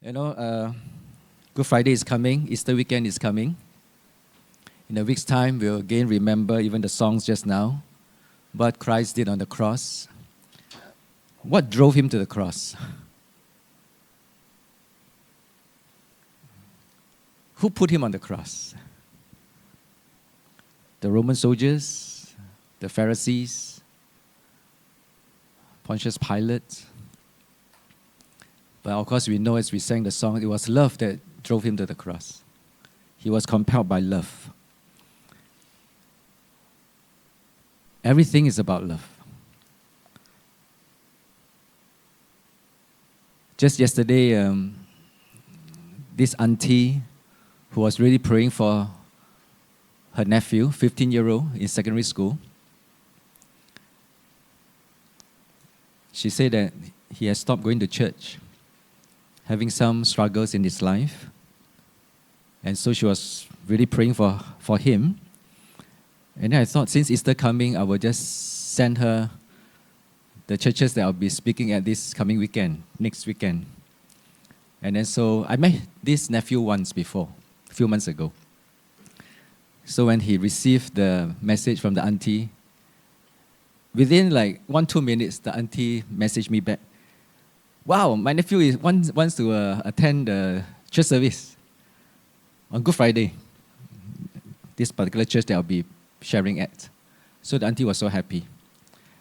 You know, Good Friday is coming, Easter weekend is coming. In a week's time, we'll again remember even the songs just now, what Christ did on the cross. What drove him to the cross? Who put him on the cross? The Roman soldiers, the Pharisees, Pontius Pilate. But of course, we know as we sang the song, it was love that drove him to the cross. He was compelled by love. Everything is about love. Just yesterday, this auntie who was really praying for her nephew, 15-year-old in secondary school, she said that he has stopped going to church, having some struggles in his life. And so she was really praying for him. And then I thought, since Easter coming, I will just send her the churches that I'll be speaking at this coming weekend, next weekend. And then so I met this nephew once before, a few months ago. So when he received the message from the auntie, within like 1-2 minutes, the auntie messaged me back, "Wow, my nephew wants to attend the church service on Good Friday, this particular church that I'll be sharing at." So the auntie was so happy.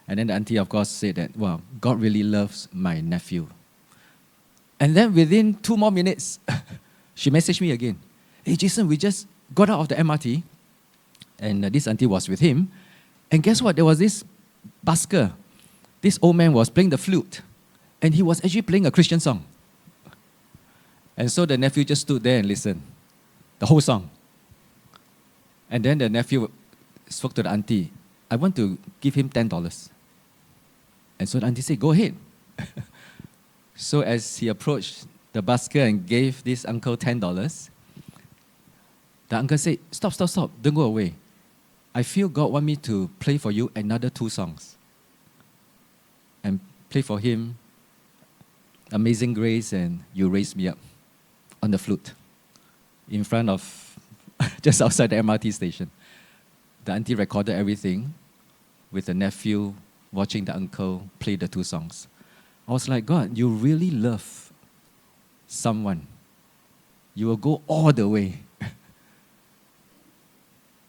And then the auntie, of course, said that, "Wow, God really loves my nephew." And then within 2 more minutes, she messaged me again. "Hey, Jason, we just got out of the MRT, and this auntie was with him. And guess what? There was this busker. This old man was playing the flute, and he was actually playing a Christian song." And so the nephew just stood there and listened, the whole song. And then the nephew spoke to the auntie, "I want to give him $10. And so the auntie said, "Go ahead." So as he approached the busker and gave this uncle $10, the uncle said, Stop, don't go away. I feel God want me to play for you another 2 songs." And play for him Amazing Grace and You Raise Me Up on the flute in front of, just outside the MRT station. The auntie recorded everything with the nephew watching the uncle play the 2 songs. I was like, God, you really love someone. You will go all the way.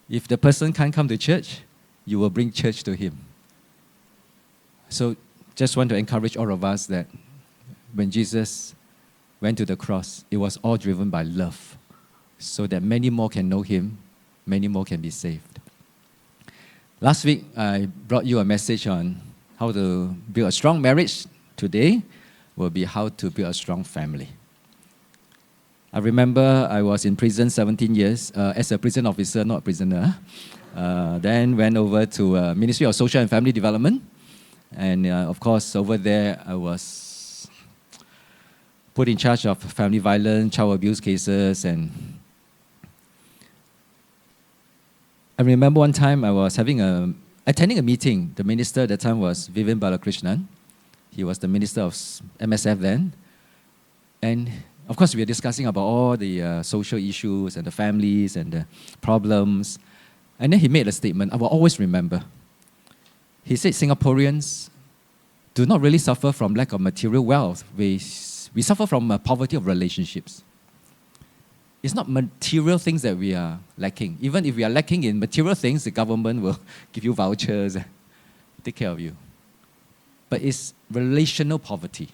If the person can't come to church, you will bring church to him. So just want to encourage all of us that when Jesus went to the cross, it was all driven by love, so that many more can know him, many more can be saved. Last week, I brought you a message on how to build a strong marriage. Today will be how to build a strong family. I remember I was in prison 17 years as a prison officer, not a prisoner. Then went over to Ministry of Social and Family Development. And of course, over there, I was put in charge of family violence, child abuse cases. And I remember one time I was attending a meeting. The minister at the time was Vivian Balakrishnan. He was the minister of MSF then. And of course, we were discussing about all the social issues and the families and the problems. And then he made a statement I will always remember. He said Singaporeans do not really suffer from lack of material wealth. We suffer from poverty of relationships. It's not material things that we are lacking. Even if we are lacking in material things, the government will give you vouchers, take care of you. But it's relational poverty.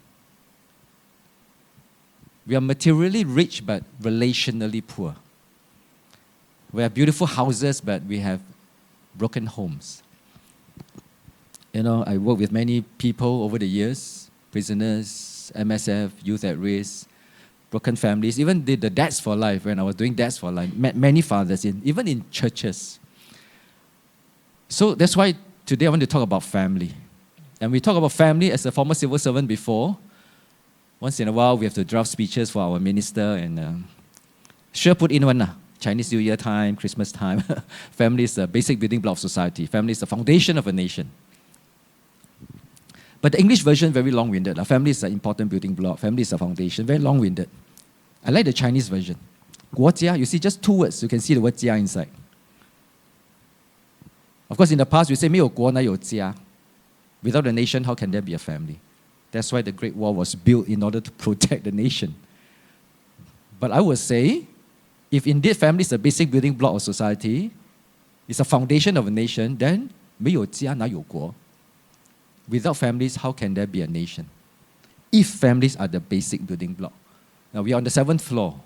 We are materially rich but relationally poor. We have beautiful houses but we have broken homes. You know, I work with many people over the years, prisoners, MSF, youth at risk, broken families, even did the Dads for Life when I was doing Dads for Life, met many fathers, even in churches. So that's why today I want to talk about family. And we talk about family as a former civil servant before. Once in a while, we have to draft speeches for our minister and sure put in one, Chinese New Year time, Christmas time. Family is the basic building block of society. Family is the foundation of a nation. But the English version, very long-winded. Family is an important building block. Family is a foundation, very long-winded. I like the Chinese version. 国家, you see just 2 words, you can see the word 家 inside. Of course, in the past, we say 没有国哪有家. Without a nation, how can there be a family? That's why the Great Wall was built in order to protect the nation. But I would say, if indeed family is the basic building block of society, it's a foundation of a nation, then 没有家哪有国. Without families, how can there be a nation? If families are the basic building block. Now, we are on the 7th floor.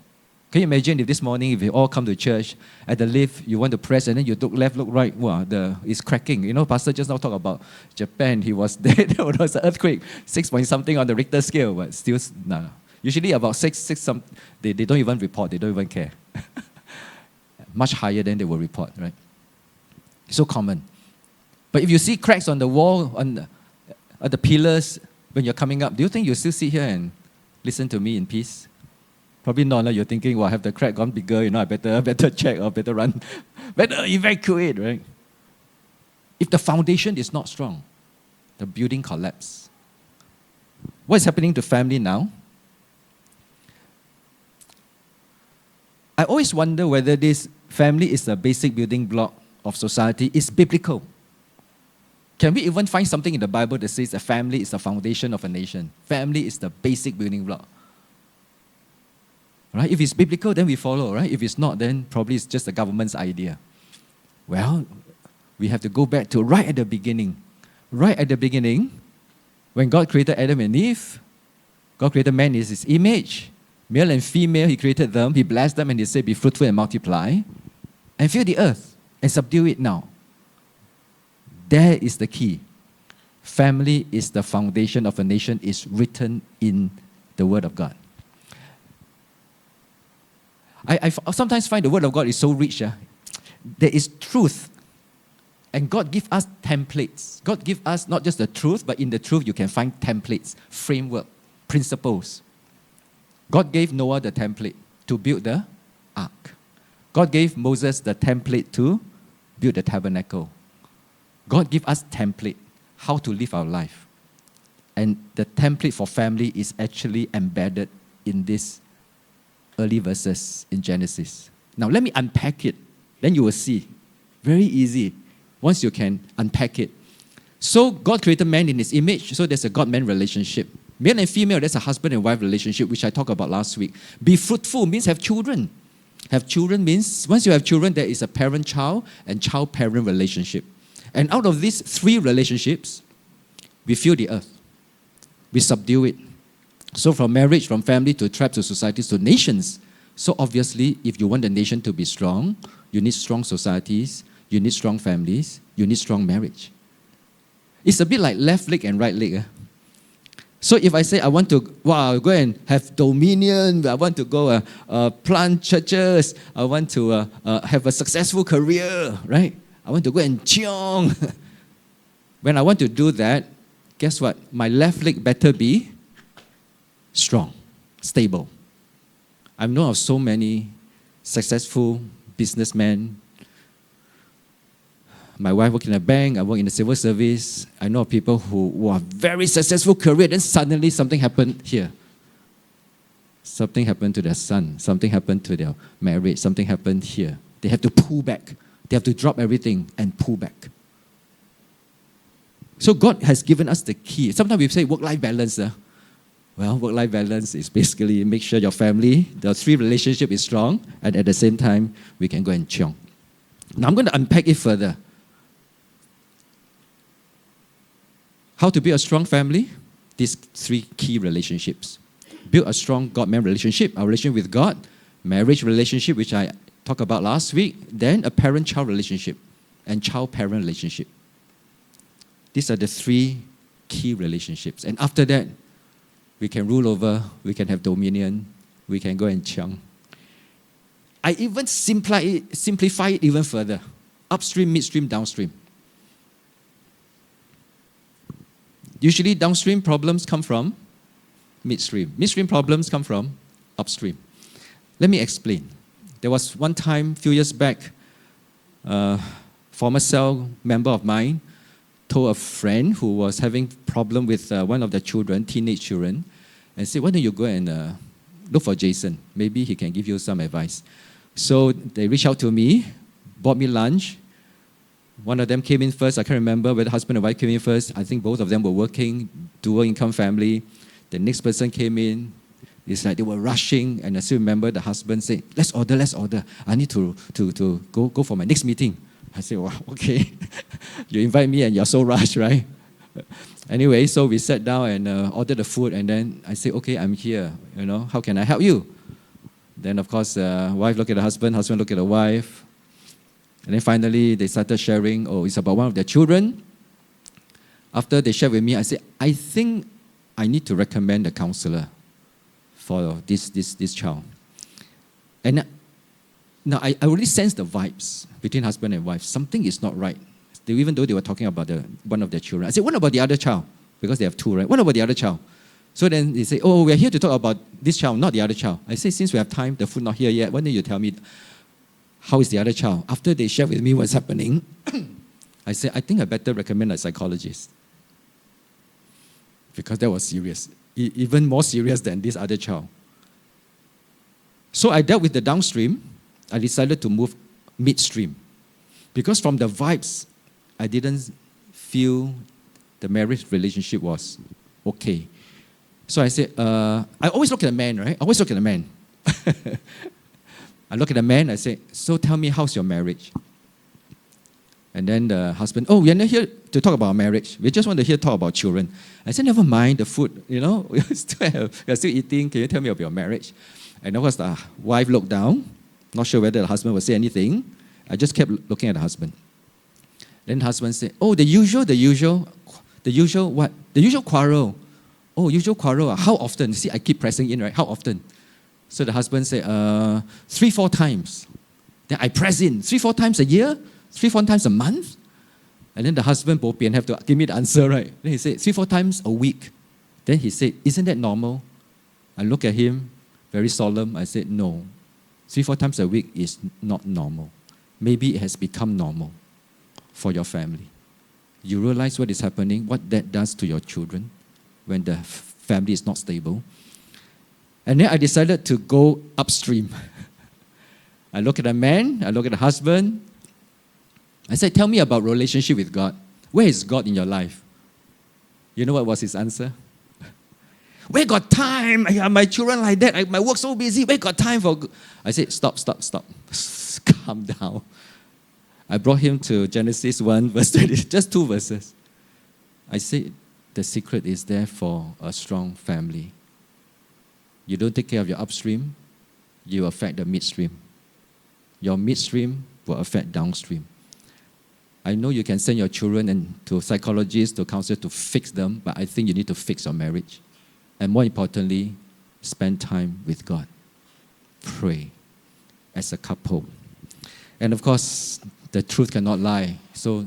Can you imagine if this morning, if we all come to church, at the lift, you want to press, and then you look left, look right, wow, it's cracking. You know, Pastor just now talked about Japan. He was there. There was an earthquake, 6 point something on the Richter scale, but still, no. Usually about 6 some, they don't even report, they don't even care. Much higher than they will report, right? It's so common. But if you see cracks on the wall, on the pillars, when you're coming up, do you think you'll still sit here and listen to me in peace? Probably not. You're thinking, well, have the crack gone bigger? You know, I better check or better run, better evacuate, right? If the foundation is not strong, the building collapses. What is happening to family now? I always wonder whether this family is the basic building block of society is biblical. Can we even find something in the Bible that says a family is the foundation of a nation? Family is the basic building block. Right? If it's biblical, then we follow, right? If it's not, then probably it's just the government's idea. Well, we have to go back to right at the beginning. Right at the beginning, when God created Adam and Eve, God created man in his image. Male and female, he created them. He blessed them and he said, be fruitful and multiply. And fill the earth and subdue it now. There is the key. Family is the foundation of a nation, is written in the Word of God. I sometimes find the Word of God is so rich. There is truth. And God gives us templates. God gives us not just the truth, but in the truth you can find templates, framework, principles. God gave Noah the template to build the ark. God gave Moses the template to build the tabernacle. God gives us template how to live our life. And the template for family is actually embedded in these early verses in Genesis. Now let me unpack it. Then you will see. Very easy. Once you can unpack it. So God created man in his image. So there's a God-man relationship. Male and female, that's a husband and wife relationship, which I talked about last week. Be fruitful means have children. Have children means, once you have children, there is a parent-child and child-parent relationship. And out of these 3 relationships, we fill the earth. We subdue it. So from marriage, from family, to tribes, to societies, to nations. So obviously, if you want the nation to be strong, you need strong societies, you need strong families, you need strong marriage. It's a bit like left leg and right leg. So if I say I want to go and have dominion, I want to go plant churches, I want to have a successful career, right? I want to go and chiong. When I want to do that, guess what? My left leg better be strong, stable. I've known of so many successful businessmen. My wife worked in a bank, I work in the civil service. I know of people who are very successful career, then suddenly something happened here. Something happened to their son, something happened to their marriage, something happened here. They have to pull back. They have to drop everything and pull back. So God has given us the key. Sometimes we say work-life balance. Well, work-life balance is basically make sure your family, the 3 relationship is strong, and at the same time, we can go and chiong. Now I'm going to unpack it further. How to build a strong family? These 3 key relationships. Build a strong God-man relationship, our relationship with God, marriage relationship, which I talked about last week, then a parent-child relationship, and child-parent relationship. These are the 3 key relationships. And after that, we can rule over, we can have dominion, we can go and chiong. I even simplify it even further. Upstream, midstream, downstream. Usually downstream problems come from midstream. Midstream problems come from upstream. Let me explain. There was one time, a few years back, a former cell member of mine told a friend who was having problem with one of their children, teenage children, and said, why don't you go and look for Jason. Maybe he can give you some advice. So they reached out to me, bought me lunch. One of them came in first. I can't remember whether husband and wife came in first. I think both of them were working, dual income family. The next person came in. It's like they were rushing, and I still remember the husband said, let's order. I need to go for my next meeting. I said, wow, okay. You invite me and you're so rushed, right? Anyway, so we sat down and ordered the food, and then I said, okay, I'm here. How can I help you? Then, of course, wife looked at the husband looked at the wife. And then finally, they started sharing, it's about one of their children. After they shared with me, I said, I think I need to recommend a counselor for this child. And now I already sensed the vibes between husband and wife. Something is not right. Even though they were talking about one of their children. I said, what about the other child? Because they have two, right? What about the other child? So then they say, we're here to talk about this child, not the other child. I say, since we have time, the food not here yet, why don't you tell me how is the other child? After they shared with me what's happening, I said, I think I better recommend a psychologist. Because that was serious. Even more serious than this other child. So I dealt with the downstream. I decided to move midstream. Because from the vibes, I didn't feel the marriage relationship was okay. So I said, I always look at the man, right? I always look at the man. I look at the man, I say, so tell me, how's your marriage? And then the husband, we are not here to talk about marriage. We just want to hear talk about children. I said, never mind the food, we're still eating. Can you tell me about your marriage? And of course, the wife looked down. Not sure whether the husband would say anything. I just kept looking at the husband. Then the husband said, the usual what? The usual quarrel. Usual quarrel. How often? See, I keep pressing in, right? How often? So the husband said, 3-4 times. Then I press in, 3-4 times a year? 3-4 times a month? And then the husband, bo pian, have to give me the answer, right? Then he said, 3-4 times a week. Then he said, isn't that normal? I look at him, very solemn. I said, no. 3-4 times a week is not normal. Maybe it has become normal for your family. You realize what is happening, what that does to your children when the family is not stable. And then I decided to go upstream. I look at the man, I look at the husband. I said, tell me about relationship with God. Where is God in your life? You know what was his answer? Where got time? My children like that. My work so busy. Where got time for God? I said, stop. Calm down. I brought him to Genesis 1, verse 20, just 2 verses. I said, the secret is there for a strong family. You don't take care of your upstream, you affect the midstream. Your midstream will affect downstream. I know you can send your children to psychologists, to counselors to fix them, but I think you need to fix your marriage. And more importantly, spend time with God. Pray as a couple. And of course, the truth cannot lie. So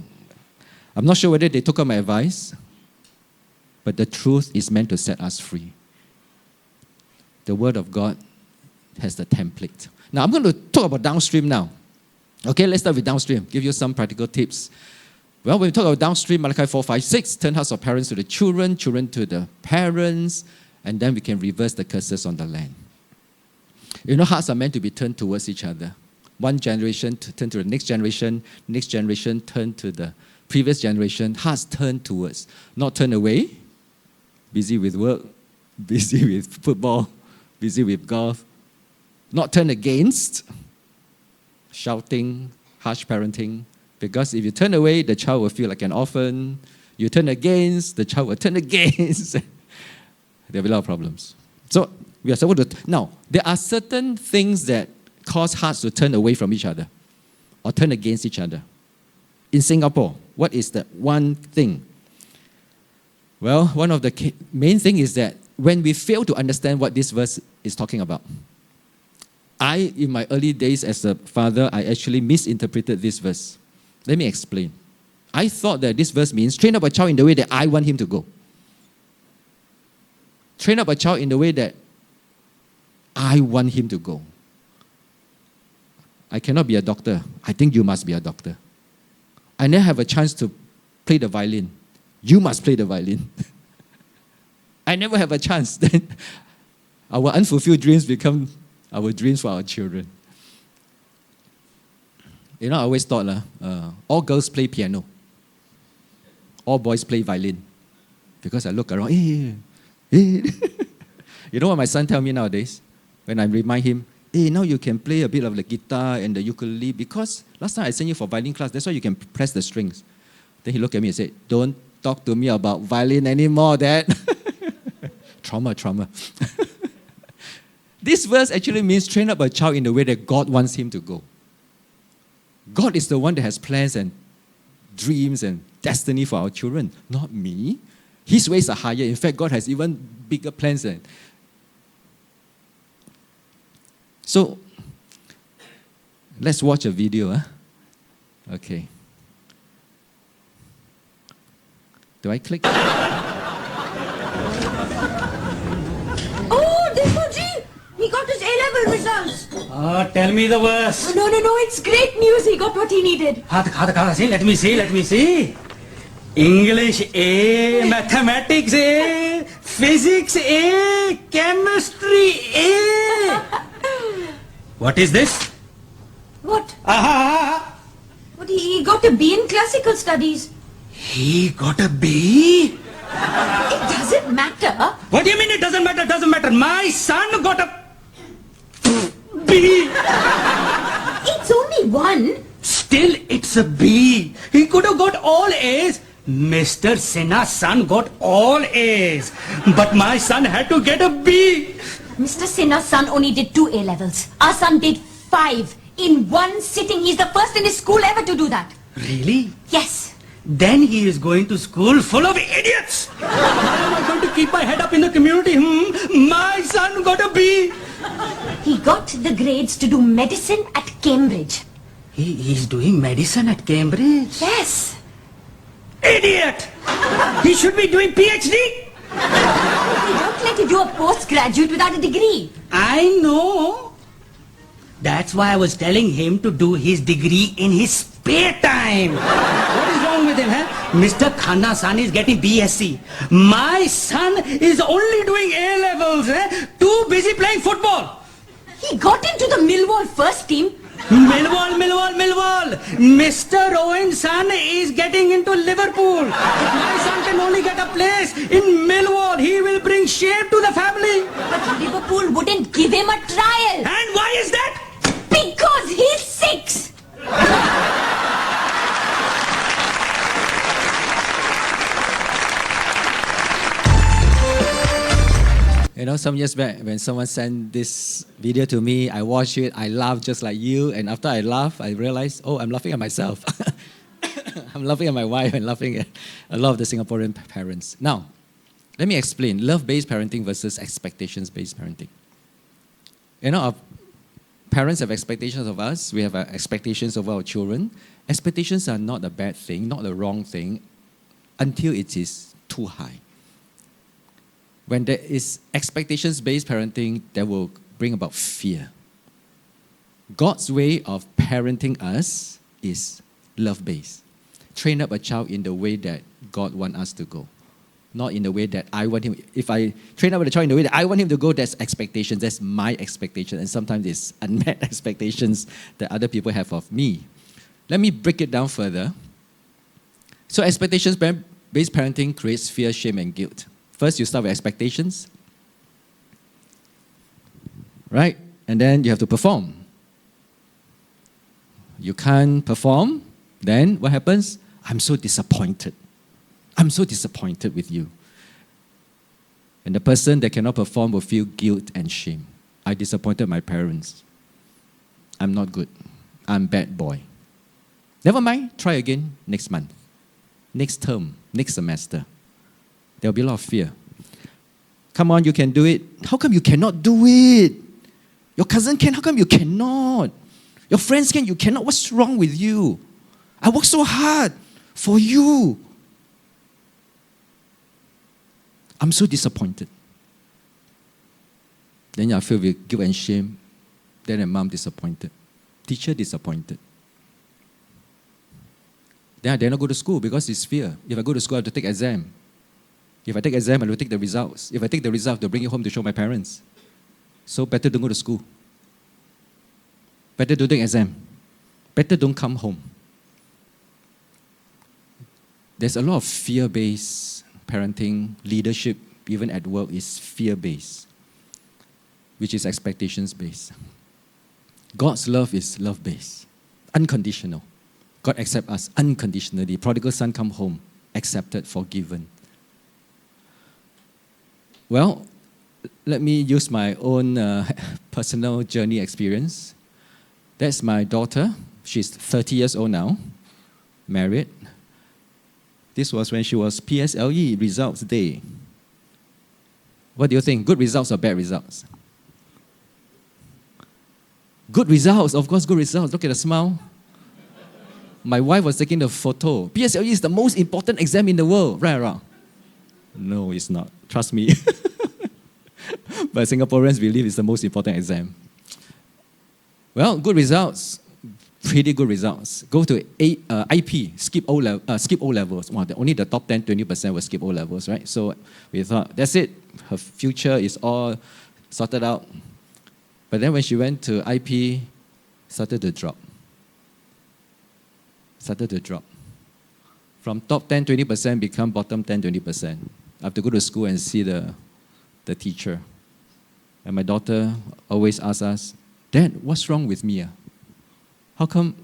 I'm not sure whether they took up my advice, but the truth is meant to set us free. The Word of God has the template. Now, I'm going to talk about downstream now. Okay, let's start with downstream. Give you some practical tips. Well, when we talk about downstream, Malachi 4:5-6, turn hearts of parents to the children, children to the parents, and then we can reverse the curses on the land. Hearts are meant to be turned towards each other. One generation to turn to the next generation turn to the previous generation. Hearts turn towards, not turn away, busy with work, busy with football, busy with golf. Not turn against, shouting, harsh parenting. Because if you turn away, the child will feel like an orphan. You turn against, the child will turn against. There will be a lot of problems. So we are supposed to. Now, there are certain things that cause hearts to turn away from each other or turn against each other. In Singapore, what is that one thing? Well, one of the main things is that when we fail to understand what this verse is talking about, in my early days as a father, I actually misinterpreted this verse. Let me explain. I thought that this verse means train up a child in the way that I want him to go. Train up a child in the way that I want him to go. I cannot be a doctor. I think you must be a doctor. I never have a chance to play the violin. You must play the violin. I never have a chance. Then our unfulfilled dreams become our dreams for our children. You know, I always thought all girls play piano. All boys play violin. Because I look around, You know what my son tells me nowadays? When I remind him, now you can play a bit of the guitar and the ukulele because last time I sent you for violin class, that's why you can press the strings. Then he looked at me and said, don't talk to me about violin anymore, Dad. Trauma. This verse actually means train up a child in the way that God wants him to go. God is the one that has plans and dreams and destiny for our children, not me. His ways are higher. In fact, God has even bigger plans than. So, let's watch a video. Okay. Do I click? Oh, Deepaji! He got his A-level results. Tell me the worst. No, it's great news. He got what he needed. Let me see. English A, mathematics A, physics A, chemistry A. What is this? What? But he got a B in classical studies. He got a B? It doesn't matter. What do you mean it doesn't matter? Doesn't matter. My son got a B. It's only one. Still, it's a B. He could have got all A's. Mr. Sinha's son got all A's. But my son had to get a B. Mr. Sinha's son only did 2 A-levels. Our son did 5 in one sitting. He's the first in his school ever to do that. Really? Yes. Then he is going to school full of idiots. How am I going to keep my head up in the community? My son got a B. He got the grades to do medicine at Cambridge. He's doing medicine at Cambridge? Yes. Idiot! He should be doing PhD. They don't let you do a postgraduate without a degree. I know. That's why I was telling him to do his degree in his spare time. What is wrong with him, Mr. Khanna's son is getting BSc. My son is only doing A-levels, Too busy playing football. He got into the Millwall first team. Millwall. Mr. Owen's son is getting into Liverpool. If my son can only get a place in Millwall, he will bring shame to the family. But Liverpool wouldn't give him a trial. And why is that? Because he's 6. You know, some years back, when someone sent this video to me, I watched it, I laughed just like you, and after I laughed, I realized, I'm laughing at myself. I'm laughing at my wife and laughing at a lot of the Singaporean parents. Now, let me explain love-based parenting versus expectations-based parenting. You know, our parents have expectations of us, we have expectations of our children. Expectations are not a bad thing, not a wrong thing, until it is too high. When there is expectations-based parenting, that will bring about fear. God's way of parenting us is love-based. Train up a child in the way that God wants us to go. Not in the way that I want him. If I train up a child in the way that I want him to go, that's expectations. That's my expectation. And sometimes it's unmet expectations that other people have of me. Let me break it down further. So expectations-based parenting creates fear, shame, and guilt. First, you start with expectations, right? And then you have to perform. You can't perform, then what happens? I'm so disappointed. I'm so disappointed with you. And the person that cannot perform will feel guilt and shame. I disappointed my parents. I'm not good. I'm bad boy. Never mind, try again next month, next term, next semester. There'll be a lot of fear. Come on, you can do it. How come you cannot do it? Your cousin can, how come you cannot? Your friends can, you cannot. What's wrong with you? I work so hard for you. I'm so disappointed. Then I feel with guilt and shame. Then a mom disappointed. Teacher disappointed. Then I dare not go to school because it's fear. If I go to school, I have to take exam. If I take exam, I will take the results. If I take the results, they'll bring it home to show my parents. So better don't go to school. Better don't take exam. Better don't come home. There's a lot of fear-based parenting. Leadership, even at work, is fear-based, which is expectations-based. God's love is love-based, unconditional. God accepts us unconditionally. Prodigal son come home, accepted, forgiven. Well, let me use my own personal journey experience. That's my daughter. She's 30 years old now, married. This was when she was PSLE results day. What do you think? Good results or bad results? Good results, of course, good results. Look at the smile. My wife was taking the photo. PSLE is the most important exam in the world, right or wrong? No, it's not. Trust me. But Singaporeans believe it's the most important exam. Well, good results, pretty good results. Go to IP, skip O levels. Well, only the top 10, 20% will skip O levels, right? So we thought, that's it. Her future is all sorted out. But then when she went to IP, started to drop. From top 10, 20% become bottom 10, 20%. I have to go to school and see the teacher. And my daughter always asks us, Dad, what's wrong with me? How come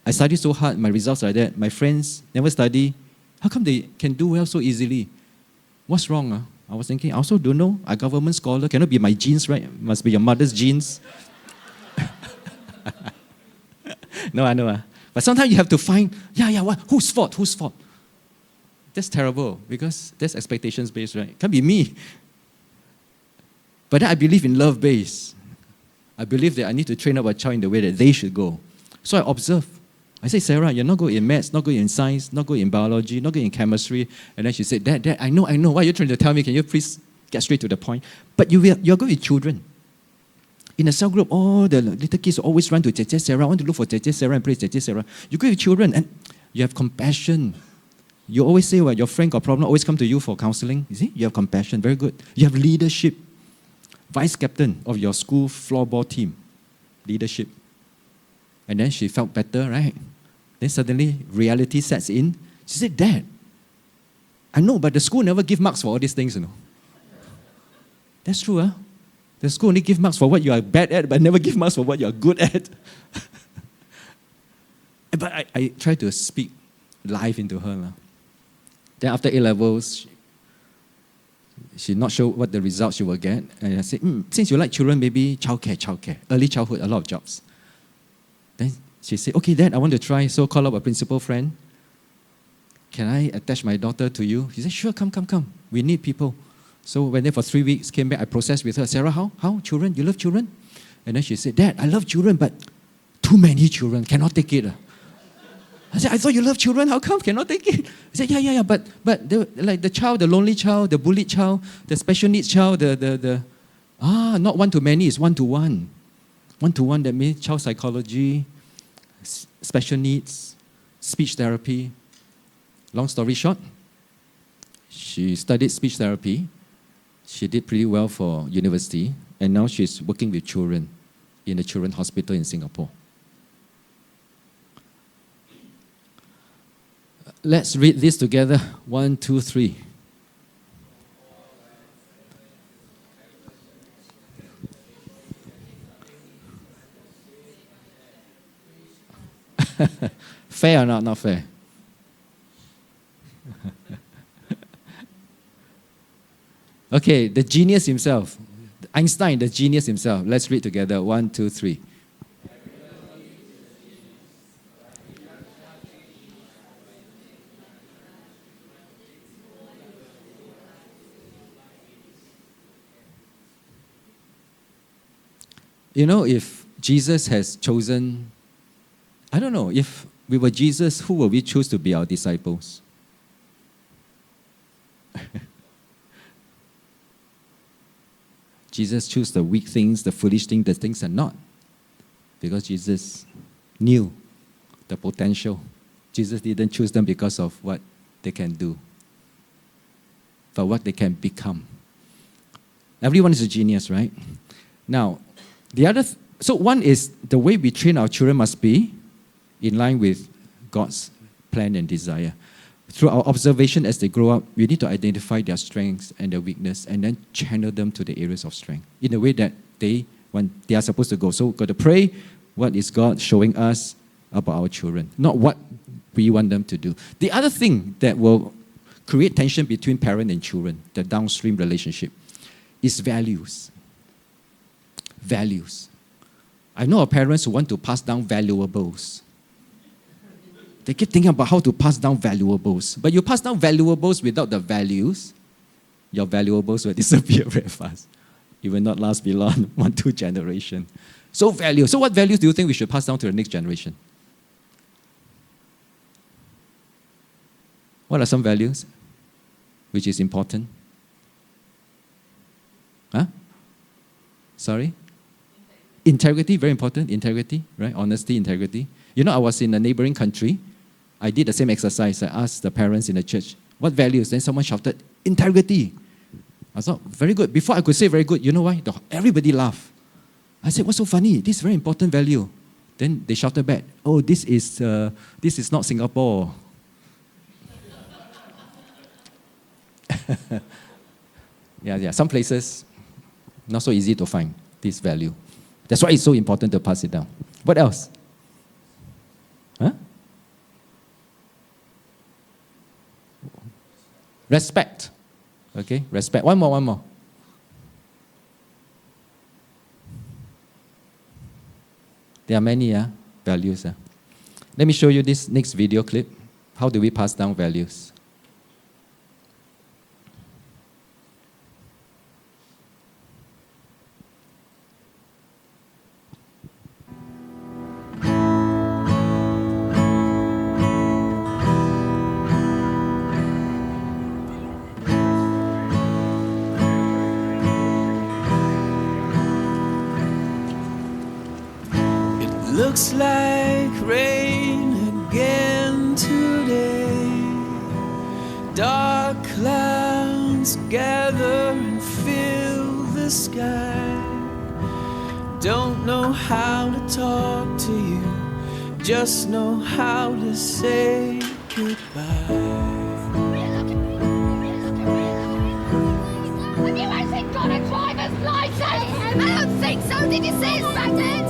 I study so hard, my results are like that? My friends never study. How come they can do well so easily? What's wrong? I was thinking, I also don't know. A government scholar cannot be my genes, right? Must be your mother's genes. No, I know. But sometimes you have to find, what? Whose fault? That's terrible because that's expectations-based, right? Can't be me. But then I believe in love-based. I believe that I need to train up a child in the way that they should go. So I observe. I say, Sarah, you're not good in maths, not good in science, not good in biology, not good in chemistry. And then she said, Dad, I know. What are you trying to tell me? Can you please get straight to the point? But you're good with children. In a cell group, all the little kids always run to Jeje Sarah. I want to look for Jeje Sarah and play Jeje Sarah. You're good with children and you have compassion. You always say, your friend got problem, always come to you for counseling. You see, you have compassion, very good. You have leadership. Vice captain of your school floorball team. Leadership. And then she felt better, right? Then suddenly reality sets in. She said, Dad, I know, but the school never give marks for all these things, That's true, huh? The school only give marks for what you are bad at, but never give marks for what you are good at. But I try to speak life into her. Then after A-levels, she's not sure what the results she will get. And I said, since you like children, maybe childcare, early childhood, a lot of jobs. Then she said, okay, Dad, I want to try. So call up a principal friend. Can I attach my daughter to you? He said, sure, come. We need people. So went there for 3 weeks, came back, I processed with her. Sarah, how? Children? You love children? And then she said, Dad, I love children, but too many children, cannot take it. I said, I thought you love children, how come cannot take it? He said, yeah, but like the child, the lonely child, the bullied child, the special needs child, not one-to-many, it's one-to-one. One-to-one, that means child psychology, special needs, speech therapy. Long story short, she studied speech therapy. She did pretty well for university, and now she's working with children in a children's hospital in Singapore. Let's read this together. 1, 2, 3. Fair or not? Not fair. Okay, the genius himself. Einstein, the genius himself. Let's read together. 1, 2, 3. If Jesus has chosen, I don't know, if we were Jesus, who will we choose to be our disciples? Jesus chose the weak things, the foolish things, the things are not. Because Jesus knew the potential. Jesus didn't choose them because of what they can do, but what they can become. Everyone is a genius, right? Now, so one is the way we train our children must be in line with God's plan and desire. Through our observation as they grow up, we need to identify their strengths and their weakness and then channel them to the areas of strength in a way that they are supposed to go. So we've got to pray, what is God showing us about our children, not what we want them to do. The other thing that will create tension between parent and children, the downstream relationship, is values. Values. I know of parents who want to pass down valuables. They keep thinking about how to pass down valuables. But you pass down valuables without the values, your valuables will disappear very fast. It will not last beyond 1-2 generations. So values. So what values do you think we should pass down to the next generation? What are some values which is important? Huh? Sorry? Integrity, very important. Integrity, right? Honesty, integrity. You know, I was in a neighboring country. I did the same exercise. I asked the parents in the church, what values? Then someone shouted, integrity. I thought, very good. Before I could say very good, you know why? Everybody laughed. I said, what's so funny? This is a very important value. Then they shouted back, oh, this is not Singapore. Yeah, some places, not so easy to find this value. That's why it's so important to pass it down. What else? Huh? Respect. Okay, respect. One more. There are many values. Let me show you this next video clip. How do we pass down values? Looks like rain again today. Dark clouds gather and fill the sky. Don't know how to talk to you, just know how to say goodbye. Have you actually got a driver's license? I don't think so. Did you see it back there?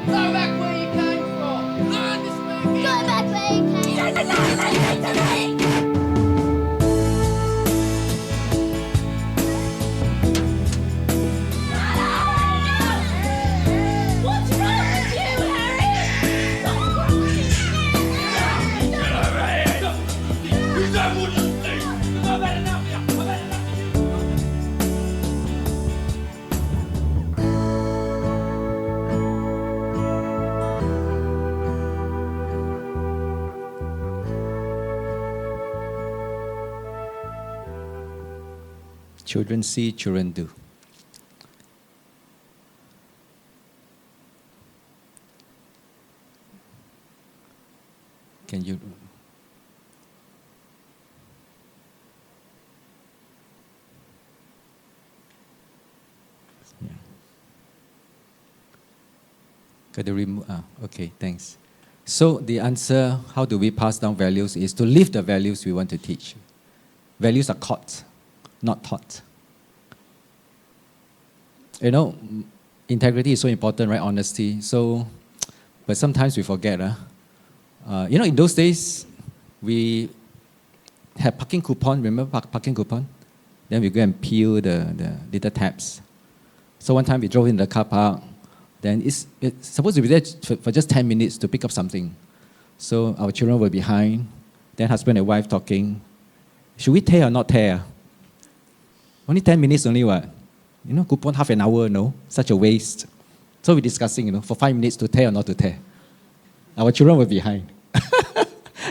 Go back where you came from. Learn to speak. Go back where you came. You don't know anything to me. What's wrong with you, Harry? Get over here. You don't want to speak. I've had enough. I've had enough. Children see, children do. Can you? Yeah. Got to remove. Okay, thanks. So the answer, how do we pass down values, is to live the values we want to teach. Values are caught, not taught. You know, integrity is so important, right? Honesty. So, but sometimes we forget. You know, in those days, we had parking coupon. Remember parking coupon? Then we go and peel the little tabs. So one time we drove in the car park. Then it's supposed to be there for just 10 minutes to pick up something. So our children were behind. Then husband and wife talking. Should we tear or not tear? Only 10 minutes only what? You know, coupon half an hour, no? Such a waste. So we're discussing, you know, for 5 minutes to tear or not to tear. Our children were behind.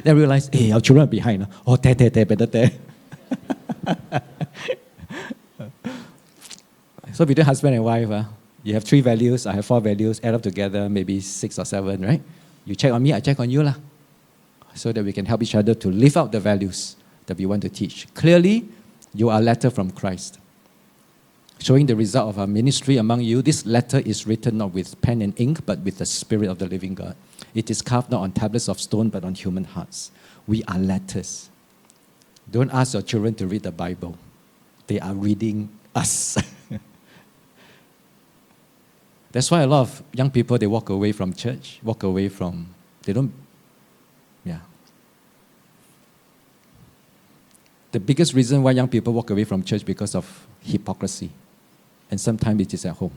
Then we realized, hey, our children are behind. Oh, tear, better tear. So between husband and wife, you have 3 values, I have 4 values, add up together, maybe 6 or 7, right? You check on me, I check on you, so that we can help each other to live out the values that we want to teach. Clearly, You are a letter from Christ, showing the result of our ministry among you. This letter is written not with pen and ink, but with the Spirit of the living God. It is carved not on tablets of stone, but on human hearts. We are letters. Don't ask your children to read the Bible. They are reading us. That's why a lot of young people, they walk away from church, they don't, yeah. The biggest reason why young people walk away from church because of hypocrisy. And sometimes it is at home.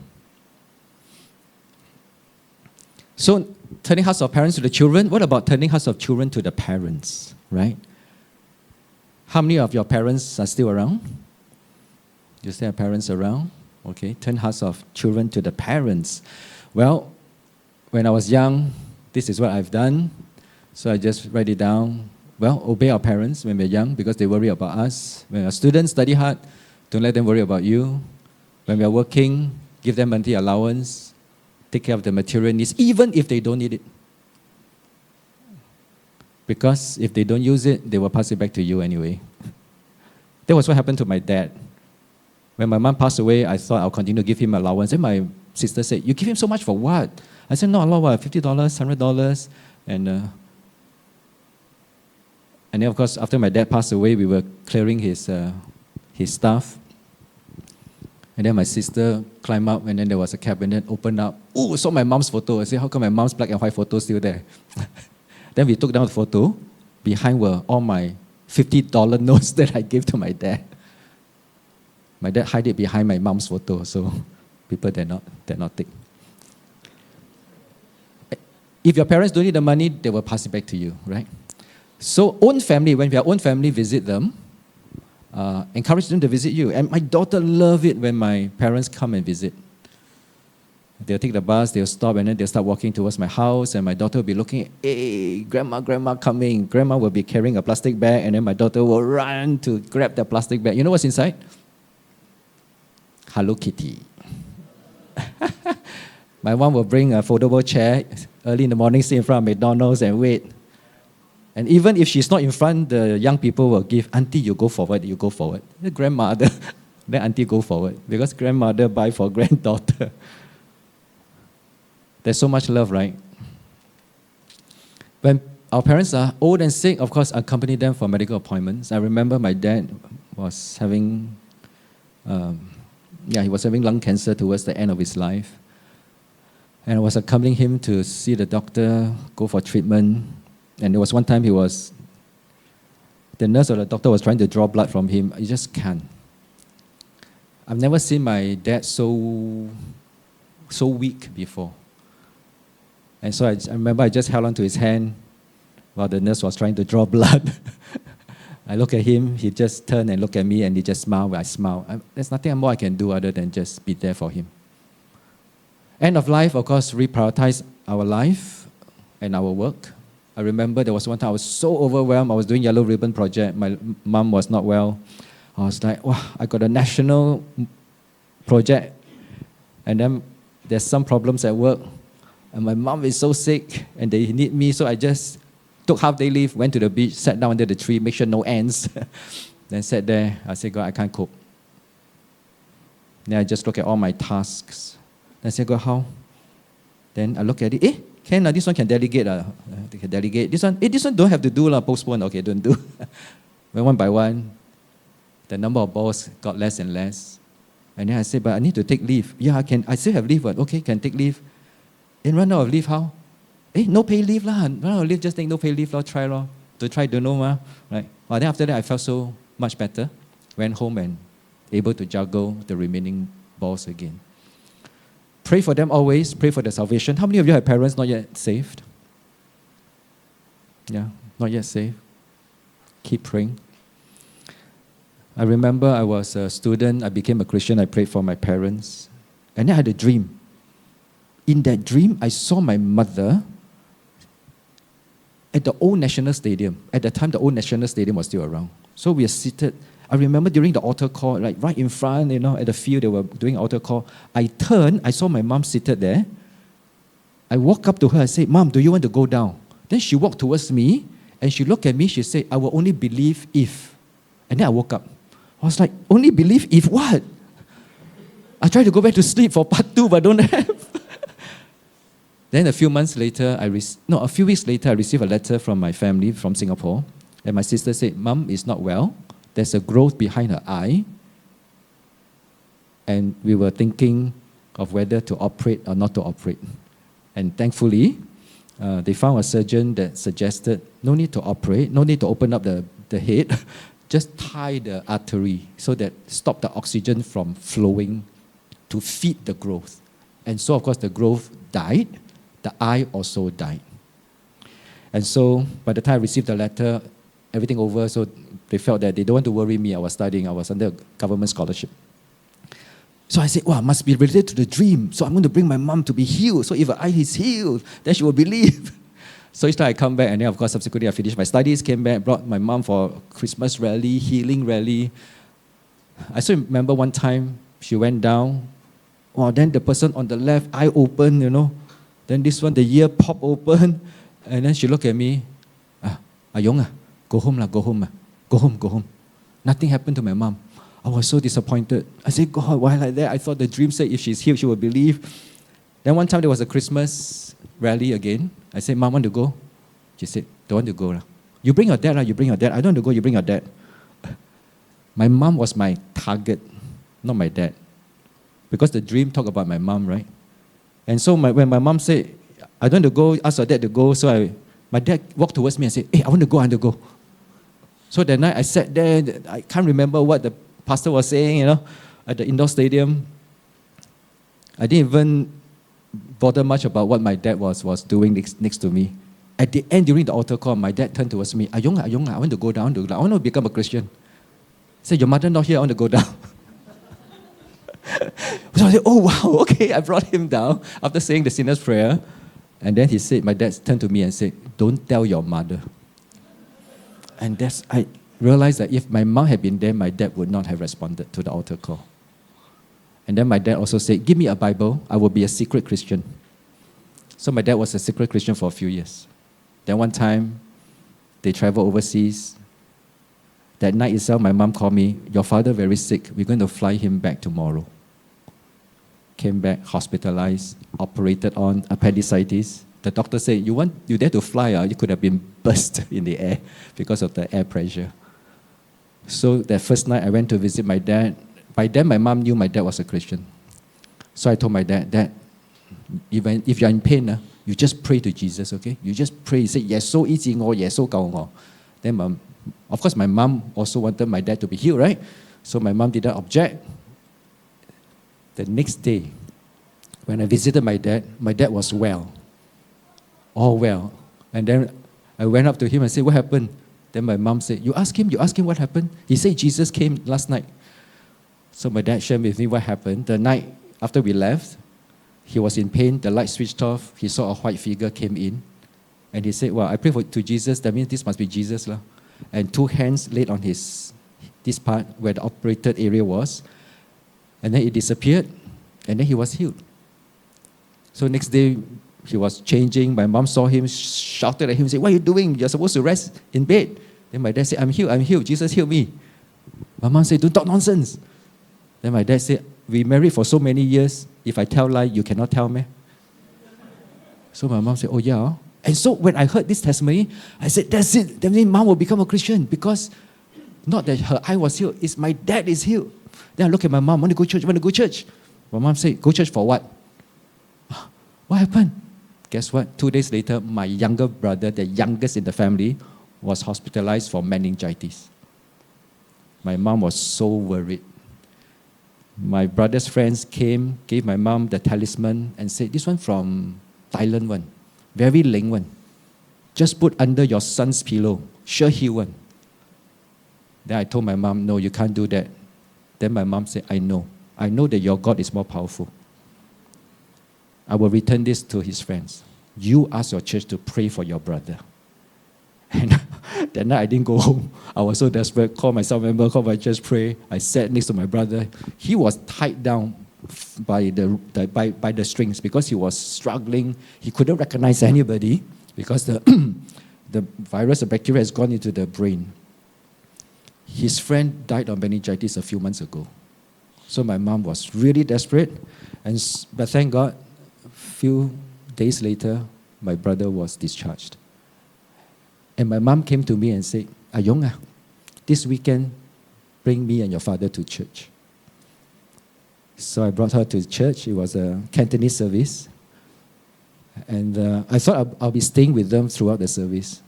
So, turning hearts of parents to the children, what about turning hearts of children to the parents, right? How many of your parents are still around? You still have parents around? Okay, turn hearts of children to the parents. Well, when I was young, this is what I've done. So I just write it down. Well, obey our parents when we're young because they worry about us. When we're students, study hard. Don't let them worry about you. When we're working, give them monthly allowance. Take care of the material needs, even if they don't need it. Because if they don't use it, they will pass it back to you anyway. That was what happened to my dad. When my mom passed away, I thought I'll continue to give him allowance. And my sister said, you give him so much for what? I said, no, a lot, what? $50, $100. And then, of course, after my dad passed away, we were clearing his stuff. And then my sister climbed up, and then there was a cabinet, opened up. Oh, saw my mom's photo. I said, how come my mom's black and white photo still there? Then we took down the photo. Behind were all my $50 notes that I gave to my dad. My dad hid it behind my mom's photo, so people dare not take. If your parents don't need the money, they will pass it back to you, right? So own family, when we are own family, visit them. Encourage them to visit you. And my daughter loves it when my parents come and visit. They'll take the bus, they'll stop, and then they'll start walking towards my house, and my daughter will be looking, hey, grandma coming. Grandma will be carrying a plastic bag, and then my daughter will run to grab the plastic bag. You know what's inside? Hello Kitty. My mom will bring a foldable chair early in the morning, sit in front of McDonald's and wait. And even if she's not in front, the young people will give, Auntie, you go forward. The grandmother, then Auntie go forward. Because grandmother buy for granddaughter. There's so much love, right? When our parents are old and sick, of course, accompany them for medical appointments. I remember my dad was having he was having lung cancer towards the end of his life. And I was accompanying him to see the doctor, go for treatment. And there was one time the nurse or the doctor was trying to draw blood from him. You just can't. I've never seen my dad so weak before. And so I remember I just held on to his hand while the nurse was trying to draw blood. I look at him, he just turned and looked at me, and he just smiled when I smiled. There's nothing more I can do other than just be there for him. End of life, of course, reprioritize our life and our work. I remember there was one time I was so overwhelmed. I was doing Yellow Ribbon Project. My mom was not well. I was like, wow, I got a national project. And then there's some problems at work. And my mom is so sick, and they need me, so I just took half-day leave, went to the beach, sat down under the tree, make sure no ants. Then sat there. I said, God, I can't cope. Then I just look at all my tasks. Then I said, God, how? Then I look at it. This one can delegate. They can delegate. This one don't have to do. Postpone. Okay, don't do. When one by one, the number of balls got less and less. And then I said, but I need to take leave. Yeah, I can. I still have leave. But okay, can take leave. Then run out of leave, how? No pay leave lah. Run out of leave, just take no pay leave lah. Try lah. To try, don't know ma. Right. Well, then after that, I felt so much better. Went home and able to juggle the remaining balls again. Pray for them always. Pray for their salvation. How many of you have parents not yet saved? Yeah, not yet saved. Keep praying. I remember I was a student. I became a Christian. I prayed for my parents. And then I had a dream. In that dream, I saw my mother at the old National Stadium. At the time, the old National Stadium was still around. So we are seated. I remember during the altar call, like right in front, at the field, they were doing altar call. I turned, I saw my mom seated there. I walked up to her, I said, Mom, do you want to go down? Then she walked towards me, and she looked at me, she said, I will only believe if. And then I woke up. I was like, only believe if what? I tried to go back to sleep for part 2, but don't have. Then a few weeks later, I received a letter from my family from Singapore. And my sister said, Mom is not well. There's a growth behind her eye. And we were thinking of whether to operate or not to operate. And thankfully, they found a surgeon that suggested no need to operate, no need to open up the head, just tie the artery so that stop the oxygen from flowing to feed the growth. And so, of course, the growth died. The eye also died. And so, by the time I received the letter, everything over, so they felt that they don't want to worry me. I was studying. I was under a government scholarship. So I said, wow, must be related to the dream. So I'm going to bring my mom to be healed. So if her eye is healed, then she will believe. So each time I come back, and then of course subsequently I finished my studies, came back, brought my mom for Christmas rally, healing rally. I still remember one time she went down. Wow, then the person on the left, eye open, Then this one, the ear pop open. And then she looked at me. Ayong, go home, go home. Go home. Nothing happened to my mom. I was so disappointed. I said, God, why like that? I thought the dream said if she's healed, she will believe. Then one time there was a Christmas rally again. I said, Mom, want to go? She said, don't want to go. You bring your dad. You bring your dad. I don't want to go. You bring your dad. My mom was my target, not my dad. Because the dream talked about my mom, right? And so when my mom said, I don't want to go, ask her dad to go, so my dad walked towards me and said, hey, I want to go. So that night I sat there, I can't remember what the pastor was saying, at the indoor stadium. I didn't even bother much about what my dad was doing next to me. At the end, during the altar call, my dad turned towards me, Ayong, I want to go down, I want to become a Christian. He said, your mother not here, I want to go down. So I said, oh wow, okay. I brought him down after saying the sinner's prayer. And then my dad turned to me and said, don't tell your mother. And I realized that if my mom had been there, my dad would not have responded to the altar call. And then my dad also said, give me a Bible, I will be a secret Christian. So my dad was a secret Christian for a few years. Then one time, they traveled overseas. That night itself, my mom called me, your father very sick, we're going to fly him back tomorrow. Came back, hospitalized, operated on appendicitis. The doctor said, you dare to fly, you could have been burst in the air because of the air pressure. So that first night I went to visit my dad. By then my mom knew my dad was a Christian. So I told my dad, Dad, if you're in pain, you just pray to Jesus, okay? You just pray. He said, yes, so easy, yes, so gao. Then of course my mom also wanted my dad to be healed, right? So my mom didn't object. The next day, when I visited my dad was well. All well. And then I went up to him and said, what happened? Then my mom said, you ask him what happened? He said Jesus came last night. So my dad shared with me what happened. The night after we left, he was in pain, the light switched off, he saw a white figure came in. And he said, well, I pray to Jesus, that means this must be Jesus. And 2 hands laid on this part where the operated area was. And then it disappeared, and then he was healed. So next day, he was changing. My mom saw him, shouted at him, said, what are you doing? You're supposed to rest in bed. Then my dad said, I'm healed. Jesus healed me. My mom said, don't talk nonsense. Then my dad said, we married for so many years. If I tell lie, you cannot tell me. So my mom said, oh yeah. And so when I heard this testimony, I said, that's it. That means mom will become a Christian because not that her eye was healed, it's my dad is healed. Then I look at my mom, want to go church. My mom said, go church for what? What happened? Guess what? 2 days later, my younger brother, the youngest in the family, was hospitalized for meningitis. My mom was so worried. My brother's friends came, gave my mom the talisman and said, this one from Thailand one, very leng one. Just put under your son's pillow, sure heal one. Then I told my mom, no, you can't do that. Then my mom said, I know that your God is more powerful. I will return this to his friends. You ask your church to pray for your brother. And that night I didn't go home. I was so desperate. Call my cell member, call my church, pray. I sat next to my brother. He was tied down by the strings because he was struggling. He couldn't recognize anybody because the virus, the bacteria has gone into the brain. his friend died of meningitis a few months ago. So my mom was really desperate, but thank God, a few days later, my brother was discharged. And my mom came to me and said, Ayong, this weekend, bring me and your father to church. So I brought her to church. It was a Cantonese service. And I thought I'll be staying with them throughout the service.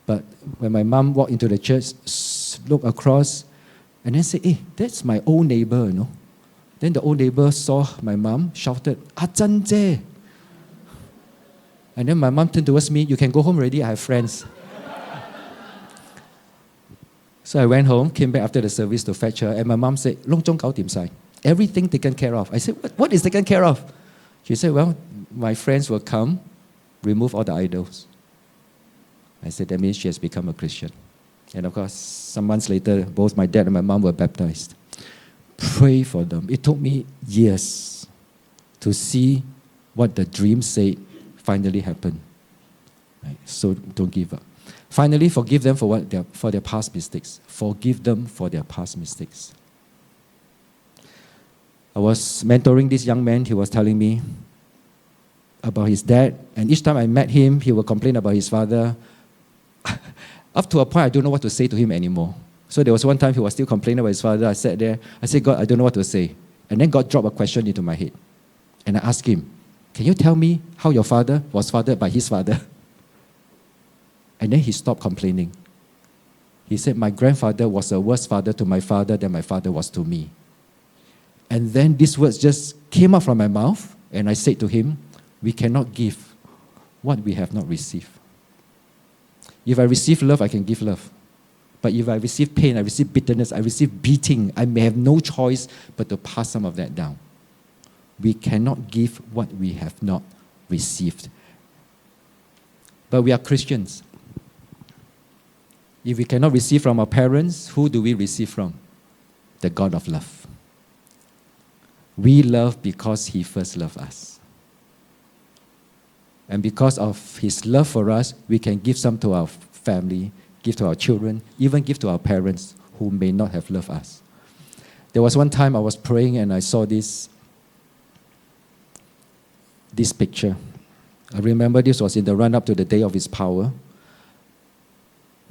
But when my mom walked into the church, looked across, and then said, hey, that's my old neighbor, you know. Then the old neighbor saw my mom, shouted, Zhan Zhe. And then my mom turned towards me, you can go home already, I have friends. So I went home, came back after the service to fetch her, and my mom said, Long Zhong Gao Dim Sai, everything taken care of. I said, what is taken care of? She said, well, my friends will come, remove all the idols. I said, that means she has become a Christian. And of course, some months later, both my dad and my mom were baptized. Pray for them. It took me years to see what the dream said finally happened. Right? So don't give up. Finally, forgive them for their past mistakes. Forgive them for their past mistakes. I was mentoring this young man. He was telling me about his dad. And each time I met him, he would complain about his father. Up to a point, I don't know what to say to him anymore. So there was one time he was still complaining about his father. I sat there. I said, God, I don't know what to say. And then God dropped a question into my head. And I asked him, can you tell me how your father was fathered by his father? And then he stopped complaining. He said, my grandfather was a worse father to my father than my father was to me. And then these words just came out from my mouth, and I said to him, we cannot give what we have not received. If I receive love, I can give love. But if I receive pain, I receive bitterness, I receive beating, I may have no choice but to pass some of that down. We cannot give what we have not received. But we are Christians. If we cannot receive from our parents, who do we receive from? The God of love. We love because He first loved us. And because of His love for us, we can give some to our family, give to our children, even give to our parents who may not have loved us. There was one time I was praying and I saw this picture. I remember this was in the run-up to the day of His power.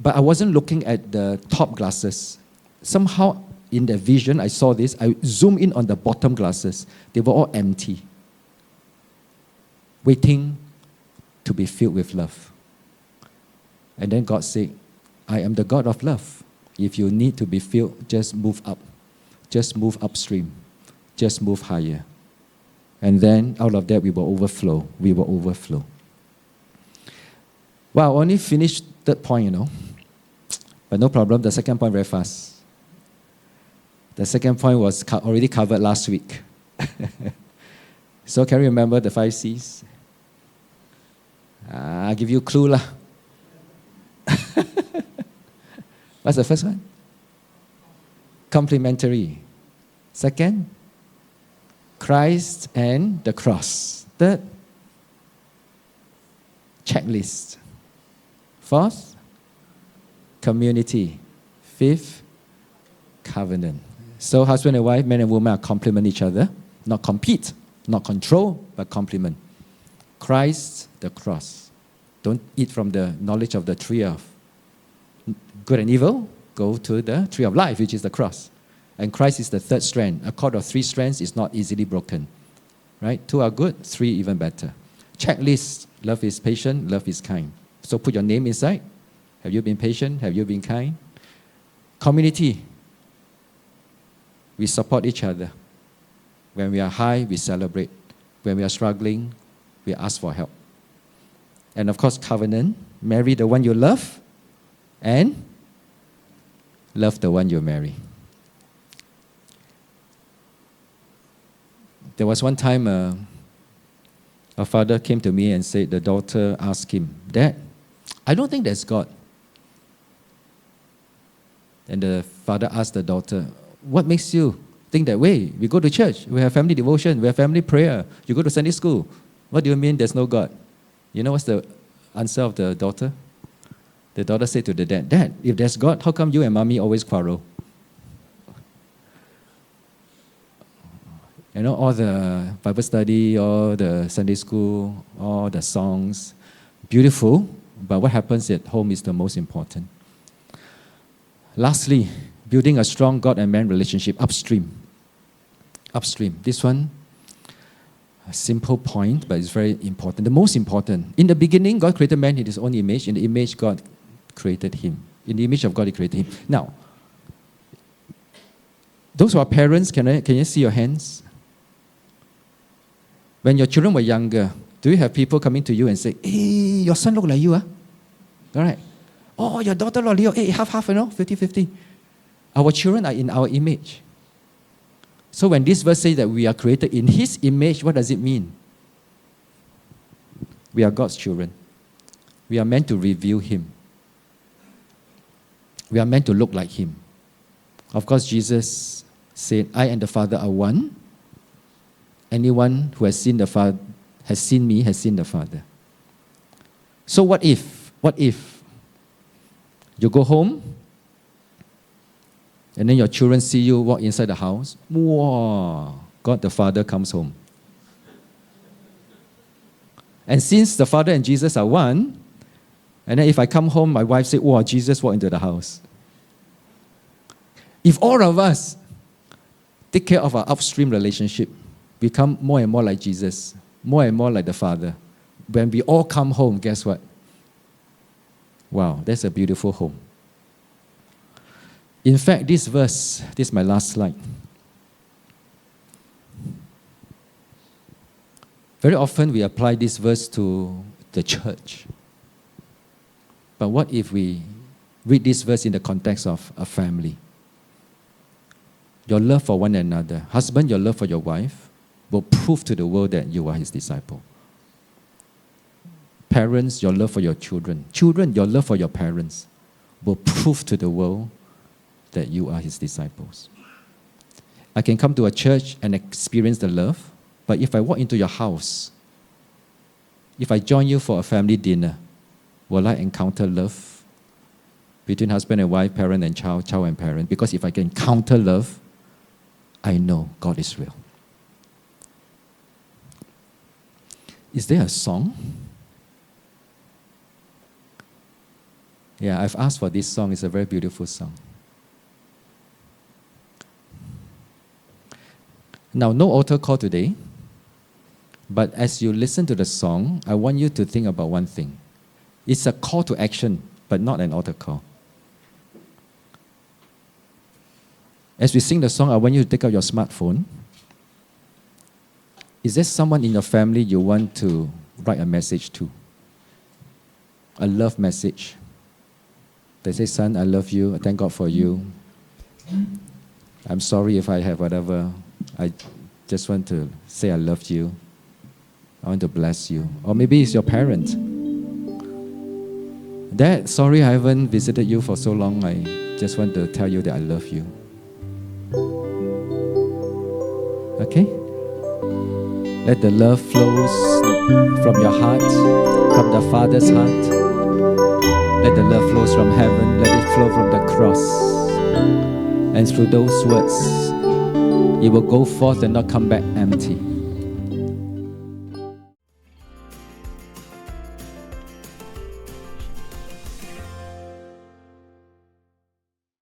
But I wasn't looking at the top glasses. Somehow in the vision, I saw this. I zoomed in on the bottom glasses. They were all empty, waiting to be filled with love. And then God said, I am the God of love. If you need to be filled, just move up. Just move upstream. Just move higher. And then out of that, we will overflow. We will overflow. Well, I only finished third point, you know. But no problem, the second point very fast. The second point was already covered last week. So can you remember the 5 C's? I'll give you a clue lah. What's the first one? Complementary. Second, Christ and the cross. Third, checklist. Fourth, community. Fifth, covenant. So husband and wife, man and woman are complement each other. Not compete, not control, but complement. Christ, the cross. Don't eat from the knowledge of the tree of good and evil. Go to the tree of life, which is the cross. And Christ is the third strand. A cord of 3 strands is not easily broken. Right? 2 are good, 3 even better. Checklist. Love is patient, love is kind. So put your name inside. Have you been patient? Have you been kind? Community. We support each other. When we are high, we celebrate. When we are struggling, we ask for help. And of course, covenant. Marry the one you love and love the one you marry. There was one time a father came to me and said, the daughter asked him, Dad, I don't think there's God. And the father asked the daughter, what makes you think that way? We go to church, we have family devotion, we have family prayer, you go to Sunday school. What do you mean there's no God? You know what's the answer of the daughter? The daughter said to the dad, Dad, if there's God, how come you and mommy always quarrel? You know, all the Bible study, all the Sunday school, all the songs, beautiful, but what happens at home is the most important. Lastly, building a strong God and man relationship upstream. Upstream. This one, a simple point, but it's very important. The most important. In the beginning, God created man in his own image. In the image, God created him. In the image of God, he created him. Now, those who are parents, can you see your hands? When your children were younger, do you have people coming to you and say, hey, your son look like you, huh? All right. Oh, your daughter look like you. Hey, half, 50-50. Our children are in our image. So when this verse says that we are created in his image, what does it mean? We are God's children. We are meant to reveal him. We are meant to look like him. Of course, Jesus said, I and the Father are one. Anyone who has seen the Father, has seen me, has seen the Father. So what if you go home and then your children see you walk inside the house? Wow, God the Father comes home. And since the Father and Jesus are one, and then if I come home, my wife said, wow, Jesus walked into the house. If all of us take care of our upstream relationship, become more and more like Jesus, more and more like the Father, when we all come home, guess what? Wow, that's a beautiful home. In fact, this verse, this is my last slide. Very often we apply this verse to the church. But what if we read this verse in the context of a family? Your love for one another, husband, your love for your wife, will prove to the world that you are his disciple. Parents, your love for your children. Children, your love for your parents will prove to the world that you are his disciples. I can come to a church and experience the love, but if I walk into your house, if I join you for a family dinner, will I encounter love between husband and wife, parent and child, child and parent? Because if I can encounter love, I know God is real. Is there a song? Yeah, I've asked for this song. It's a very beautiful song. Now, no altar call today, but as you listen to the song, I want you to think about one thing. It's a call to action, but not an altar call. As we sing the song, I want you to take out your smartphone. Is there someone in your family you want to write a message to? A love message. They say, son, I love you. I thank God for you. I'm sorry if I have whatever. I just want to say I love you. I want to bless you. Or maybe it's your parent. Dad, sorry I haven't visited you for so long. I just want to tell you that I love you. Okay? Let the love flows from your heart, from the Father's heart. Let the love flows from heaven. Let it flow from the cross. And through those words, it will go forth and not come back empty.